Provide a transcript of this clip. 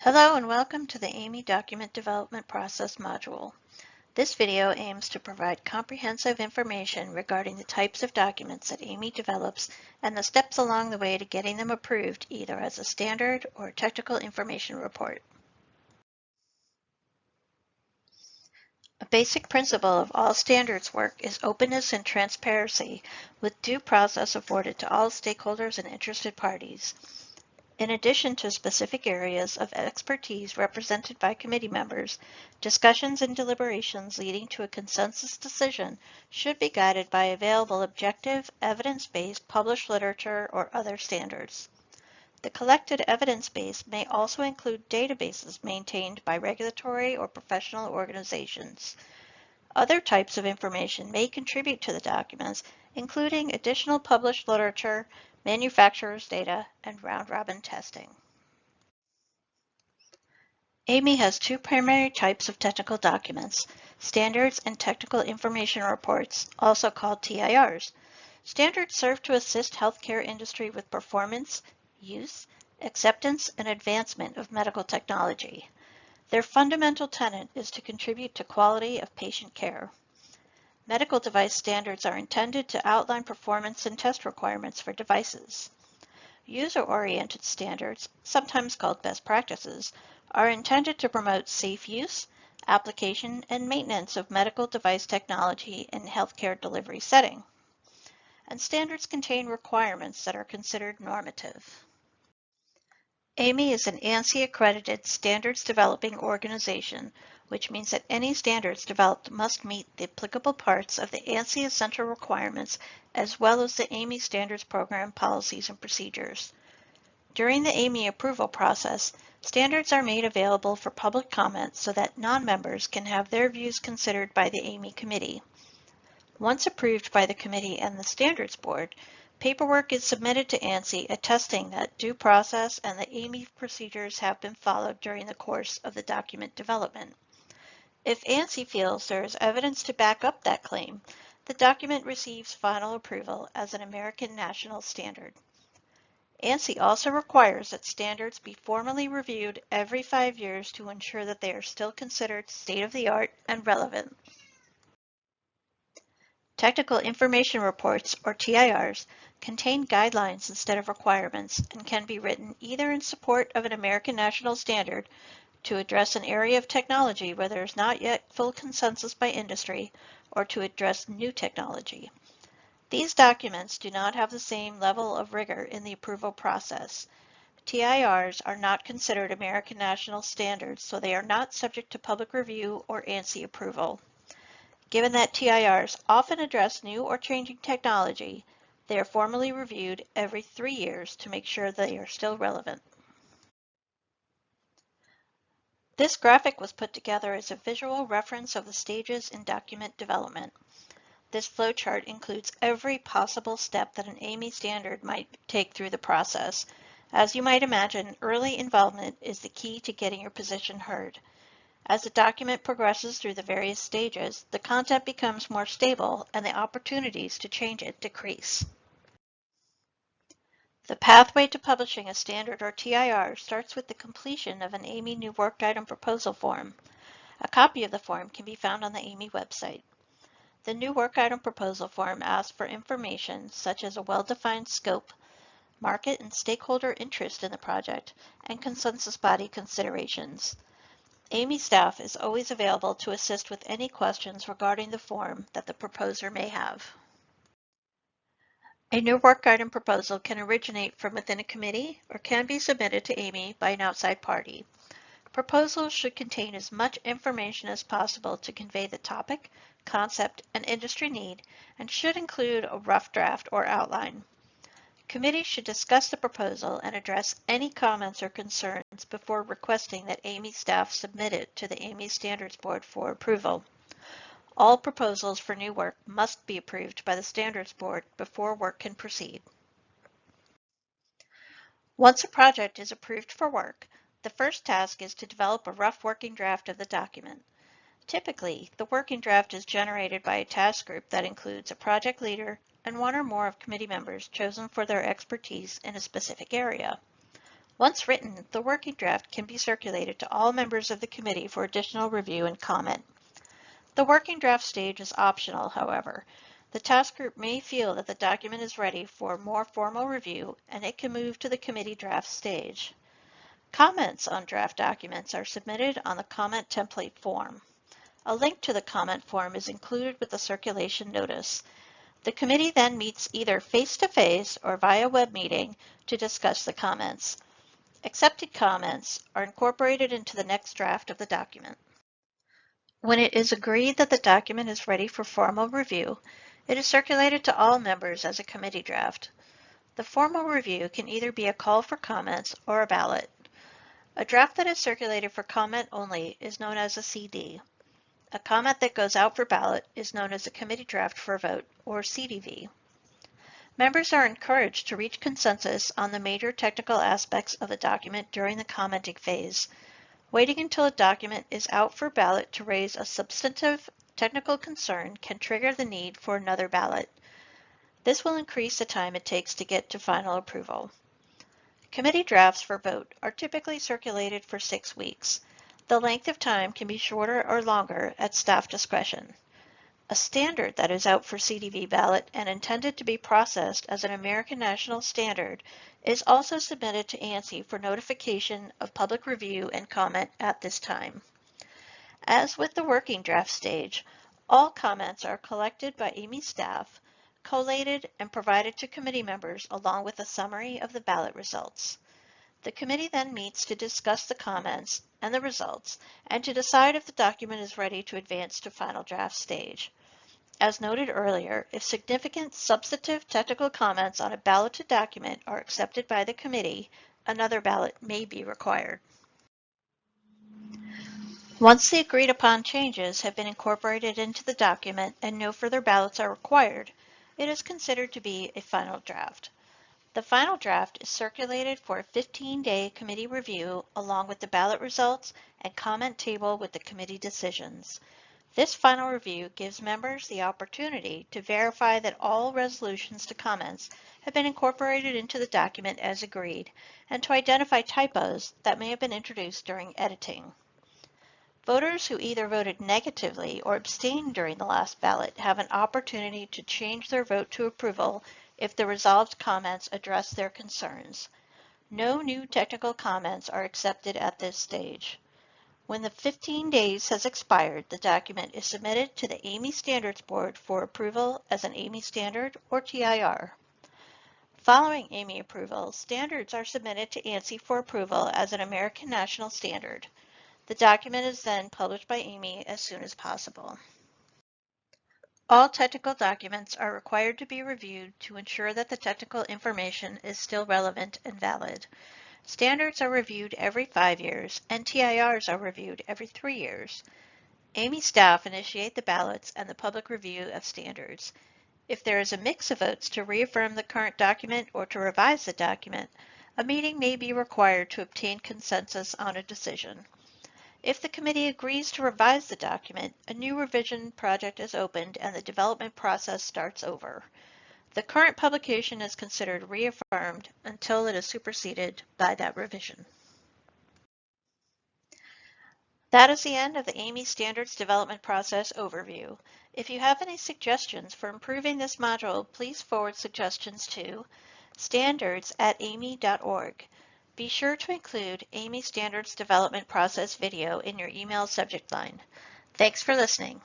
Hello and welcome to the AAMI Document Development Process module. This video aims to provide comprehensive information regarding the types of documents that AAMI develops and the steps along the way to getting them approved either as a standard or technical information report. A basic principle of all standards work is openness and transparency, with due process afforded to all stakeholders and interested parties. In addition to specific areas of expertise represented by committee members, discussions and deliberations leading to a consensus decision should be guided by available objective, evidence-based published literature or other standards. The collected evidence base may also include databases maintained by regulatory or professional organizations. Other types of information may contribute to the documents, including additional published literature, manufacturer's data, and round-robin testing. AAMI has two primary types of technical documents, standards and technical information reports, also called TIRs. Standards serve to assist healthcare industry with performance, use, acceptance, and advancement of medical technology. Their fundamental tenet is to contribute to quality of patient care. Medical device standards are intended to outline performance and test requirements for devices. User-oriented standards, sometimes called best practices, are intended to promote safe use, application, and maintenance of medical device technology in healthcare delivery setting. And standards contain requirements that are considered normative. AAMI is an ANSI-accredited standards developing organization, which means that any standards developed must meet the applicable parts of the ANSI essential requirements as well as the AAMI standards program policies and procedures. During the AAMI approval process, standards are made available for public comment so that non-members can have their views considered by the AAMI committee. Once approved by the committee and the standards board, paperwork is submitted to ANSI attesting that due process and the AAMI procedures have been followed during the course of the document development. If ANSI feels there is evidence to back up that claim, the document receives final approval as an American national standard. ANSI also requires that standards be formally reviewed every 5 years to ensure that they are still considered state-of-the-art and relevant. Technical Information Reports, or TIRs, contain guidelines instead of requirements and can be written either in support of an American national standard to address an area of technology where there is not yet full consensus by industry or to address new technology. These documents do not have the same level of rigor in the approval process. TIRs are not considered American national standards, so they are not subject to public review or ANSI approval. Given that TIRs often address new or changing technology, they are formally reviewed every 3 years to make sure they are still relevant. This graphic was put together as a visual reference of the stages in document development. This flowchart includes every possible step that an AAMI standard might take through the process. As you might imagine, early involvement is the key to getting your position heard. As the document progresses through the various stages, the content becomes more stable and the opportunities to change it decrease. The pathway to publishing a standard or TIR starts with the completion of an AAMI New Work Item Proposal form. A copy of the form can be found on the AAMI website. The New Work Item Proposal form asks for information such as a well-defined scope, market and stakeholder interest in the project, and consensus body considerations. AAMI staff is always available to assist with any questions regarding the form that the proposer may have. A new work item proposal can originate from within a committee or can be submitted to AAMI by an outside party. Proposals should contain as much information as possible to convey the topic, concept, and industry need, and should include a rough draft or outline. Committees should discuss the proposal and address any comments or concerns before requesting that AAMI staff submit it to the AAMI Standards Board for approval. All proposals for new work must be approved by the Standards Board before work can proceed. Once a project is approved for work, the first task is to develop a rough working draft of the document. Typically, the working draft is generated by a task group that includes a project leader and one or more of committee members chosen for their expertise in a specific area. Once written, the working draft can be circulated to all members of the committee for additional review and comment. The working draft stage is optional, however. The task group may feel that the document is ready for more formal review, and it can move to the committee draft stage. Comments on draft documents are submitted on the comment template form. A link to the comment form is included with the circulation notice. The committee then meets either face-to-face or via web meeting to discuss the comments. Accepted comments are incorporated into the next draft of the document. When it is agreed that the document is ready for formal review, it is circulated to all members as a committee draft. The formal review can either be a call for comments or a ballot. A draft that is circulated for comment only is known as a CD. A comment that goes out for ballot is known as a committee draft for vote, or CDV. Members are encouraged to reach consensus on the major technical aspects of a document during the commenting phase. Waiting until a document is out for ballot to raise a substantive technical concern can trigger the need for another ballot. This will increase the time it takes to get to final approval. Committee drafts for vote are typically circulated for 6 weeks. The length of time can be shorter or longer at staff discretion. A standard that is out for CDV ballot and intended to be processed as an American National Standard is also submitted to AAMI for notification of public review and comment at this time. As with the working draft stage, all comments are collected by AAMI staff, collated, and provided to committee members along with a summary of the ballot results. The committee then meets to discuss the comments and the results and to decide if the document is ready to advance to final draft stage. As noted earlier, if significant substantive technical comments on a balloted document are accepted by the committee, another ballot may be required. Once the agreed upon changes have been incorporated into the document and no further ballots are required, it is considered to be a final draft. The final draft is circulated for a 15-day committee review along with the ballot results and comment table with the committee decisions. This final review gives members the opportunity to verify that all resolutions to comments have been incorporated into the document as agreed and to identify typos that may have been introduced during editing. Voters who either voted negatively or abstained during the last ballot have an opportunity to change their vote to approval if the resolved comments address their concerns. No new technical comments are accepted at this stage. When the 15 days has expired, the document is submitted to the AAMI Standards Board for approval as an AAMI Standard or TIR. Following AAMI approval, standards are submitted to ANSI for approval as an American National Standard. The document is then published by AAMI as soon as possible. All technical documents are required to be reviewed to ensure that the technical information is still relevant and valid. Standards are reviewed every 5 years, and TIRs are reviewed every 3 years. AAMI staff initiate the ballots and the public review of standards. If there is a mix of votes to reaffirm the current document or to revise the document, a meeting may be required to obtain consensus on a decision. If the committee agrees to revise the document, a new revision project is opened and the development process starts over. The current publication is considered reaffirmed until it is superseded by that revision. That is the end of the AAMI Standards Development Process overview. If you have any suggestions for improving this module, please forward suggestions to standards@aami.org. Be sure to include AAMI Standards Development Process video in your email subject line. Thanks for listening.